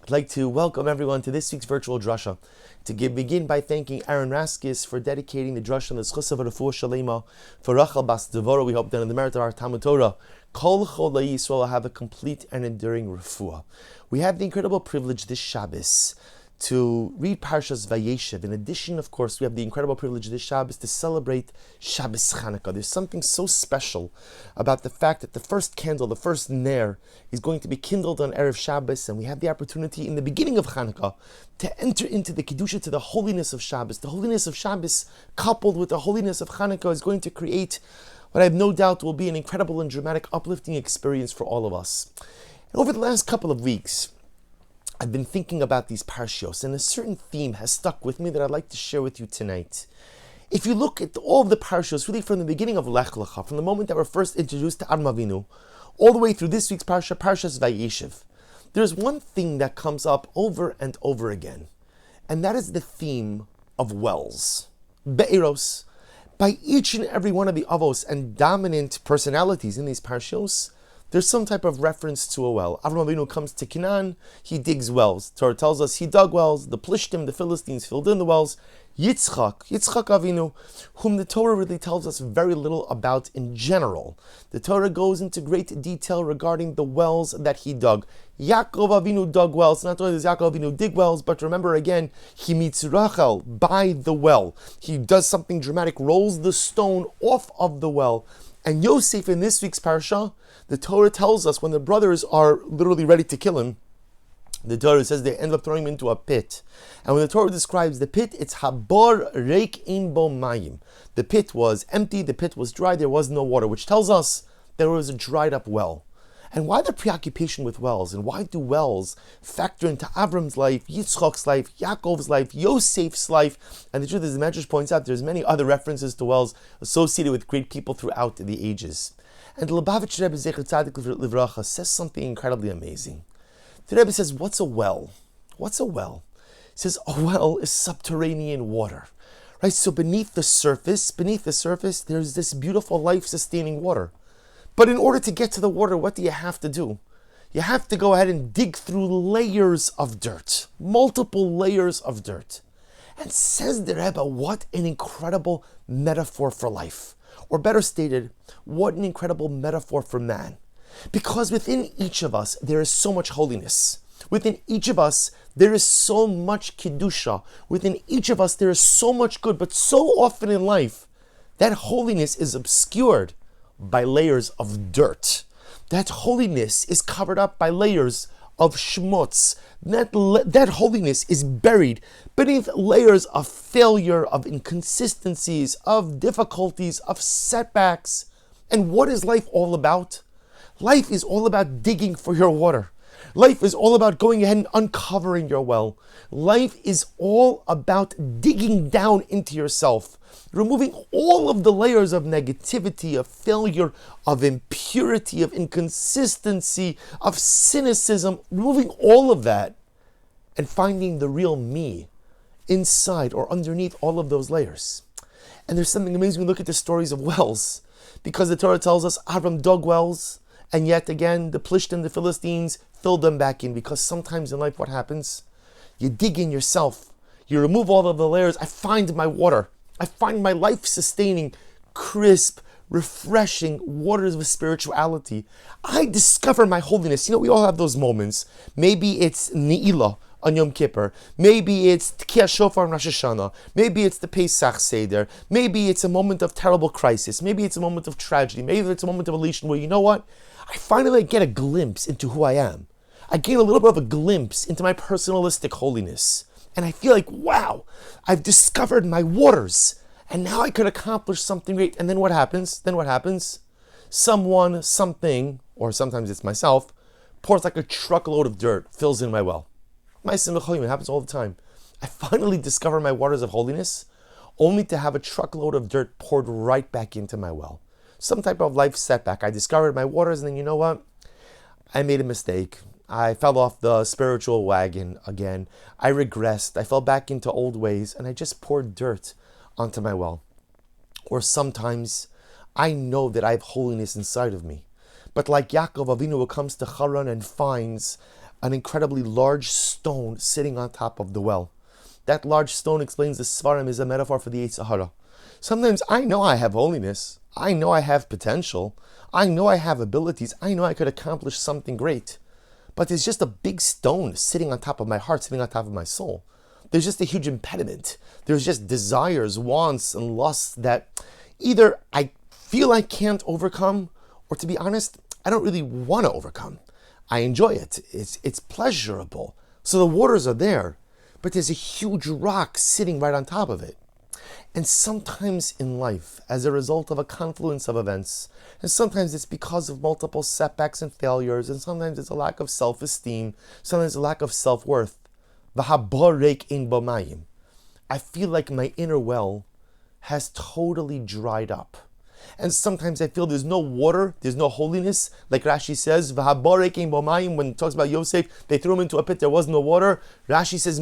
I'd like to welcome everyone to this week's virtual Drasha. Begin by thanking Aaron Raskis for dedicating the Drasha on the Schus of Refuah Shalema for Rachel Bas Devora. We hope that in the merit of our Talmud Torah, Kol Chol Yisrael will have a complete and enduring refuah. We have the incredible privilege this Shabbos to read Parshas Vayeshev. In addition, of course, we have the incredible privilege this Shabbos to celebrate Shabbos Chanukah. There's something so special about the fact that the first candle, the first ner, is going to be kindled on Erev Shabbos, and we have the opportunity in the beginning of Chanukah to enter into the Kedusha, to the holiness of Shabbos. The holiness of Shabbos, coupled with the holiness of Chanukah, is going to create what I have no doubt will be an incredible and dramatic, uplifting experience for all of us. And over the last couple of weeks, I've been thinking about these parshios, and a certain theme has stuck with me that I'd like to share with you tonight. If you look at all of the parshios, really from the beginning of Lech Lecha, from the moment that we're first introduced to Avram Avinu, all the way through this week's parsha, Parshas Vayeshev, there's one thing that comes up over and over again, and that is the theme of wells, be'eros. By each and every one of the avos and dominant personalities in these parshios, there's some type of reference to a well. Avram Avinu comes to Canaan, he digs wells. Torah tells us he dug wells, the Plishtim, the Philistines filled in the wells. Yitzchak Avinu, whom the Torah really tells us very little about in general. The Torah goes into great detail regarding the wells that he dug. Yaakov Avinu dug wells. Not only does Yaakov Avinu dig wells, but remember again, he meets Rachel by the well. He does something dramatic, rolls the stone off of the well. And Yosef, in this week's parsha, the Torah tells us when the brothers are literally ready to kill him, the Torah says they end up throwing him into a pit. And when the Torah describes the pit, it's Habor Reik Ein Bo Mayim. The pit was empty, the pit was dry, there was no water, which tells us there was a dried up well. And why the preoccupation with wells? And why do wells factor into Avram's life, Yitzchak's life, Yaakov's life, Yosef's life? And the truth is, the Medrash points out there's many other references to wells associated with great people throughout the ages. And the Lubavitch Rebbe Zecher Tzadik Livracha says something incredibly amazing. The Rebbe says, what's a well? What's a well? He says, a well is subterranean water. Right? So beneath the surface, there's this beautiful life-sustaining water. But in order to get to the water, what do you have to do? You have to go ahead and dig through layers of dirt, multiple layers of dirt. And says the Rebbe, what an incredible metaphor for life. Or better stated, what an incredible metaphor for man. Because within each of us, there is so much holiness. Within each of us, there is so much Kedusha. Within each of us, there is so much good. But so often in life, that holiness is obscured by layers of dirt. That holiness is covered up by layers of schmutz. That holiness is buried beneath layers of failure, of inconsistencies, of difficulties, of setbacks. And what is life all about? Life is all about digging for your water. Life is all about going ahead and uncovering your well. Life is all about digging down into yourself, removing all of the layers of negativity, of failure, of impurity, of inconsistency, of cynicism, removing all of that and finding the real me inside or underneath all of those layers. And there's something amazing when we look at the stories of wells, because the Torah tells us Avram dug wells, and yet again the Plishtim, the Philistines, filled them back in, because sometimes in life what happens? You dig in yourself, you remove all of the layers, I find my water. I find my life-sustaining, crisp, refreshing waters of spirituality. I discover my holiness. You know, we all have those moments. Maybe it's Ne'ilah on Yom Kippur. Maybe it's Tkiyah Shofar on Rosh Hashanah. Maybe it's the Pesach Seder. Maybe it's a moment of terrible crisis. Maybe it's a moment of tragedy. Maybe it's a moment of elation where, you know what? I finally get a glimpse into who I am. I gain a little bit of a glimpse into my personalistic holiness. And I feel like, wow, I've discovered my waters. And now I could accomplish something great. And then what happens? Someone, something, or sometimes it's myself, pours like a truckload of dirt, fills in my well. My simcha, it happens all the time. I finally discover my waters of holiness, only to have a truckload of dirt poured right back into my well. Some type of life setback. I discovered my waters, and then you know what? I made a mistake. I fell off the spiritual wagon again. I regressed. I fell back into old ways, and I just poured dirt onto my well. Or sometimes I know that I have holiness inside of me. But like Yaakov Avinu, who comes to Haran and finds an incredibly large stone sitting on top of the well. That large stone, explains the Svarim, is a metaphor for the Yetzer Hara. Sometimes I know I have holiness, I know I have potential, I know I have abilities, I know I could accomplish something great, but there's just a big stone sitting on top of my heart, sitting on top of my soul. There's just a huge impediment. There's just desires, wants, and lusts that either I feel I can't overcome, or to be honest, I don't really want to overcome. I enjoy it. It's pleasurable. So the waters are there, but there's a huge rock sitting right on top of it. And sometimes in life, as a result of a confluence of events, and sometimes it's because of multiple setbacks and failures, and sometimes it's a lack of self-esteem, sometimes a lack of self-worth, I feel like my inner well has totally dried up. And sometimes I feel there's no water, there's no holiness. Like Rashi says, when it talks about Yosef, they threw him into a pit, there was no water. Rashi says,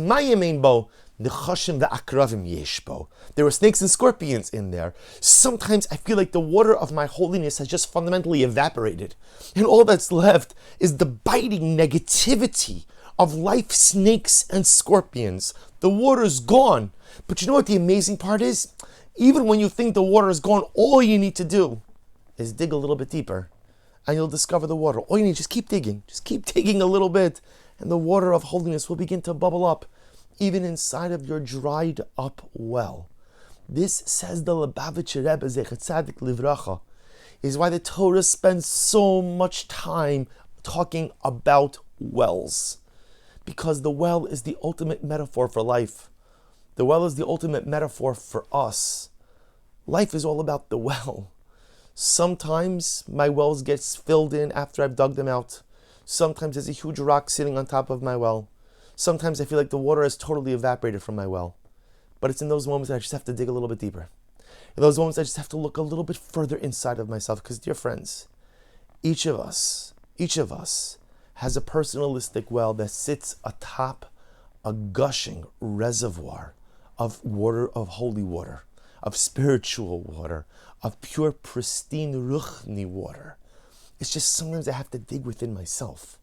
there were snakes and scorpions in there. Sometimes I feel like the water of my holiness has just fundamentally evaporated. And all that's left is the biting negativity of life, snakes and scorpions. The water's gone. But you know what the amazing part is? Even when you think the water is gone, all you need to do is dig a little bit deeper and you'll discover the water. All you need, just keep digging a little bit, and the water of holiness will begin to bubble up even inside of your dried up well. This, says the Lubavitcher Rebbe Zecher Tzadik Livracha, is why the Torah spends so much time talking about wells. Because the well is the ultimate metaphor for life. The well is the ultimate metaphor for us. Life is all about the well. Sometimes my wells get filled in after I've dug them out. Sometimes there's a huge rock sitting on top of my well. Sometimes I feel like the water has totally evaporated from my well. But it's in those moments that I just have to dig a little bit deeper. In those moments I just have to look a little bit further inside of myself. Because, dear friends, each of us has a personalistic well that sits atop a gushing reservoir of water, of holy water, of spiritual water, of pure, pristine, ruchni water. It's just sometimes I have to dig within myself.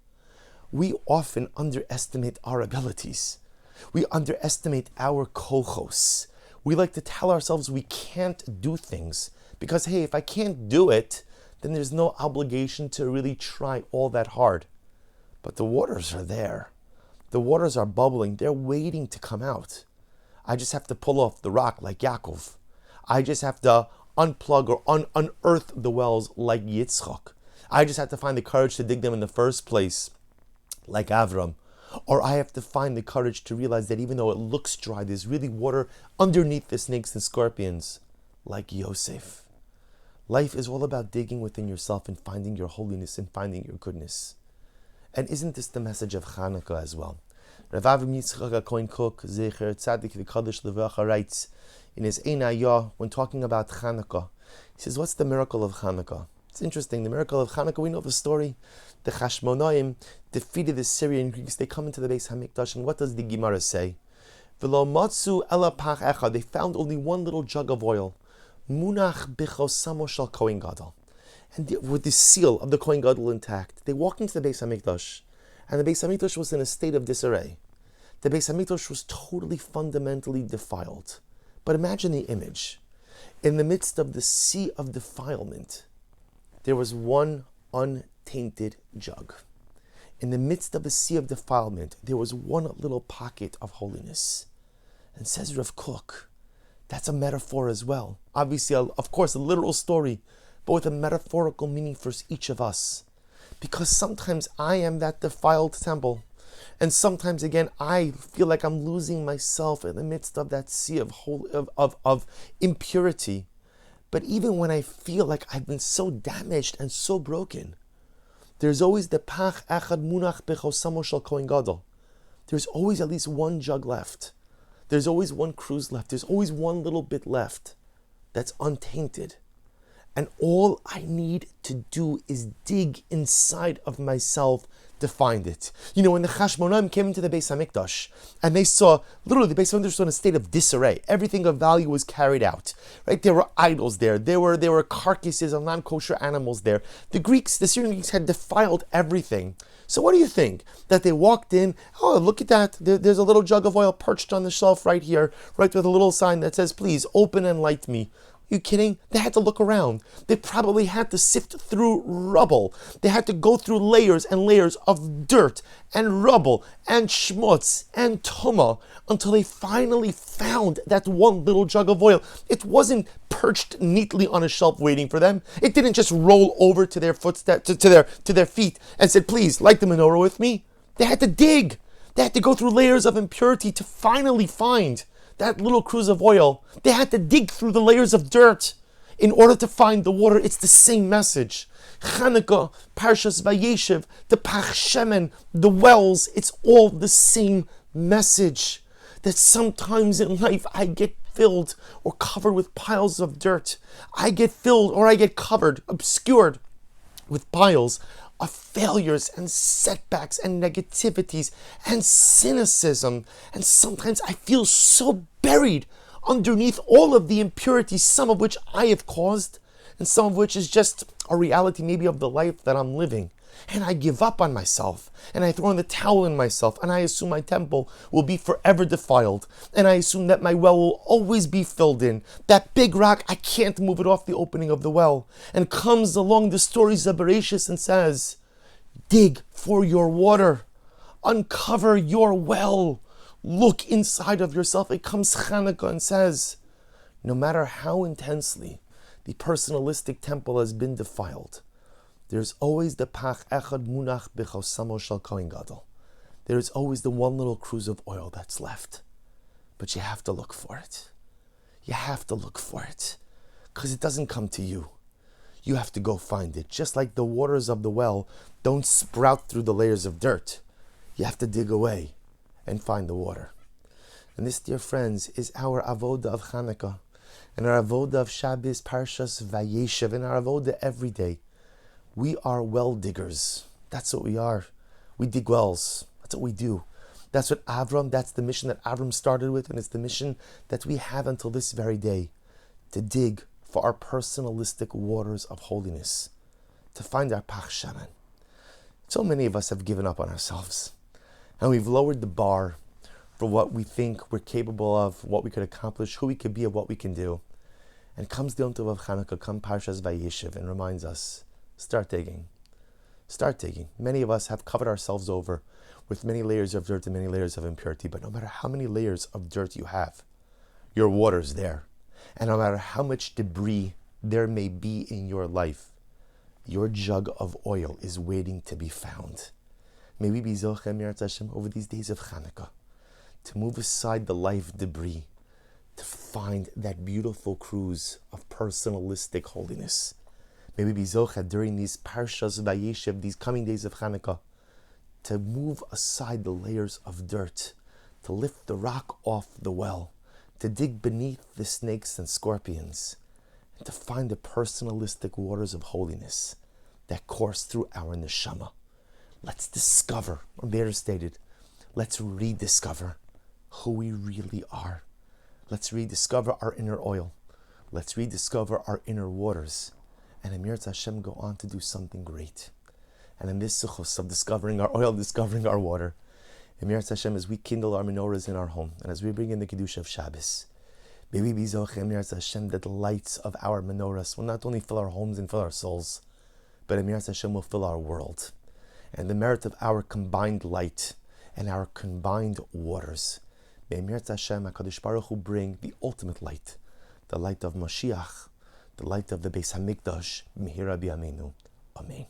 We often underestimate our abilities. We underestimate our kochos. We like to tell ourselves we can't do things because, hey, if I can't do it, then there's no obligation to really try all that hard. But the waters are there. The waters are bubbling. They're waiting to come out. I just have to pull off the rock like Yaakov. I just have to unplug or unearth the wells like Yitzchak. I just have to find the courage to dig them in the first place like Avram. Or I have to find the courage to realize that even though it looks dry, there's really water underneath the snakes and scorpions like Yosef. Life is all about digging within yourself and finding your holiness and finding your goodness. And isn't this the message of Chanukah as well? Rav Avram Yitzchak HaKohen Kook, Zecher Tzadik V'Kadosh Levacha, writes in his Ein Ayah, when talking about Chanukah, he says, what's the miracle of Chanukah? It's interesting, the miracle of Chanukah, we know the story. The Chashmonaim defeated the Syrian Greeks. They come into the Beis HaMikdash, and what does the Gemara say? V'lo matzu ela pach echad, they found only one little jug of oil. Munach bichosamo shel Kohen Gadol. And with the seal of the Kohen Gadol intact, they walked into the Beis HaMikdash, and the Beis HaMikdash was in a state of disarray. The Beis HaMikdash was totally, fundamentally defiled. But imagine the image. In the midst of the sea of defilement, there was one untainted jug. In the midst of the sea of defilement, there was one little pocket of holiness. And says Rav Kook, that's a metaphor as well. Obviously, of course, a literal story, but with a metaphorical meaning for each of us. Because sometimes I am that defiled temple. And sometimes, again, I feel like I'm losing myself in the midst of that sea of impurity. But even when I feel like I've been so damaged and so broken, there's always the pach echad munach bechosamo shel Kohen Gadol. There's always at least one jug left. There's always one cruse left. There's always one little bit left that's untainted. And all I need to do is dig inside of myself to find it. You know, when the Chashmonaim came into the Beis Hamikdash and they saw, literally, the Beis Hamikdash was in a state of disarray. Everything of value was carried out, right? There were idols there. There were carcasses of non-kosher animals there. The Syrian Greeks had defiled everything. So what do you think? That they walked in, oh, look at that. There's a little jug of oil perched on the shelf right here, right with a little sign that says, please, open and light me. Are you kidding? They had to look around. They probably had to sift through rubble. They had to go through layers and layers of dirt and rubble and schmutz and tumah until they finally found that one little jug of oil. It wasn't perched neatly on a shelf waiting for them. It didn't just roll over to their footsteps, to their feet and said, please, light the menorah with me. They had to dig. They had to go through layers of impurity to finally find that little cruse of oil. They had to dig through the layers of dirt in order to find the water. It's the same message. Chanukah, Parshas Vayeshev, the Pach Shemen, the wells, it's all the same message. That sometimes in life I get filled or covered with piles of dirt. I get filled or I get covered, obscured with piles of failures and setbacks and negativities and cynicism. And sometimes I feel so buried underneath all of the impurities, some of which I have caused, and some of which is just a reality maybe of the life that I'm living. And I give up on myself, and I throw in the towel in myself, and I assume my temple will be forever defiled, and I assume that my well will always be filled in. That big rock, I can't move it off the opening of the well. And comes along the stories of Vayeshev and says, dig for your water, uncover your well, look inside of yourself. It comes Chanukah and says, no matter how intensely the personalistic temple has been defiled, there's always the pach echad munach b'chosamo shel kohen gadol. There's always the one little cruse of oil that's left. But you have to look for it. You have to look for it. Because it doesn't come to you. You have to go find it. Just like the waters of the well don't sprout through the layers of dirt. You have to dig away and find the water. And this, dear friends, is our avoda of Chanukah. And our avoda of Shabbos, Parshas Vayeshev, and our avoda every day. We are well diggers. That's what we are. We dig wells. That's what we do. That's the mission that Avram started with, and it's the mission that we have until this very day. To dig for our personalistic waters of holiness. To find our Pach Shemen. So many of us have given up on ourselves. And we've lowered the bar for what we think we're capable of, what we could accomplish, who we could be, and what we can do. And comes the Yom Tov of Chanukah, comes Parshas Vayeshev, and reminds us, start digging. Start digging. Many of us have covered ourselves over with many layers of dirt and many layers of impurity, but no matter how many layers of dirt you have, your water's there. And no matter how much debris there may be in your life, your jug of oil is waiting to be found. May we be zochem Yirtzeh Hashem over these days of Chanukah to move aside the life debris, to find that beautiful cruise of personalistic holiness. May we be zocha during these Parshas Vayeshev, these coming days of Chanukah, to move aside the layers of dirt, to lift the rock off the well, to dig beneath the snakes and scorpions, and to find the personalistic waters of holiness that course through our neshama. Let's discover, or better stated, let's rediscover who we really are. Let's rediscover our inner oil. Let's rediscover our inner waters. And in Yirtzeh Hashem go on to do something great. And in this suchos of discovering our oil, discovering our water, in Yirtzeh Hashem, as we kindle our menorahs in our home, and as we bring in the Kedusha of Shabbos, may we be zochem Yirtzeh Hashem that the lights of our menorahs will not only fill our homes and fill our souls, but in Yirtzeh Hashem will fill our world. And the merit of our combined light and our combined waters, may Yirtzeh Hashem HaKadosh Baruch Hu bring the ultimate light, the light of Mashiach, the light of the Beis Hamikdash, Mihira B'Yameinu. Amen.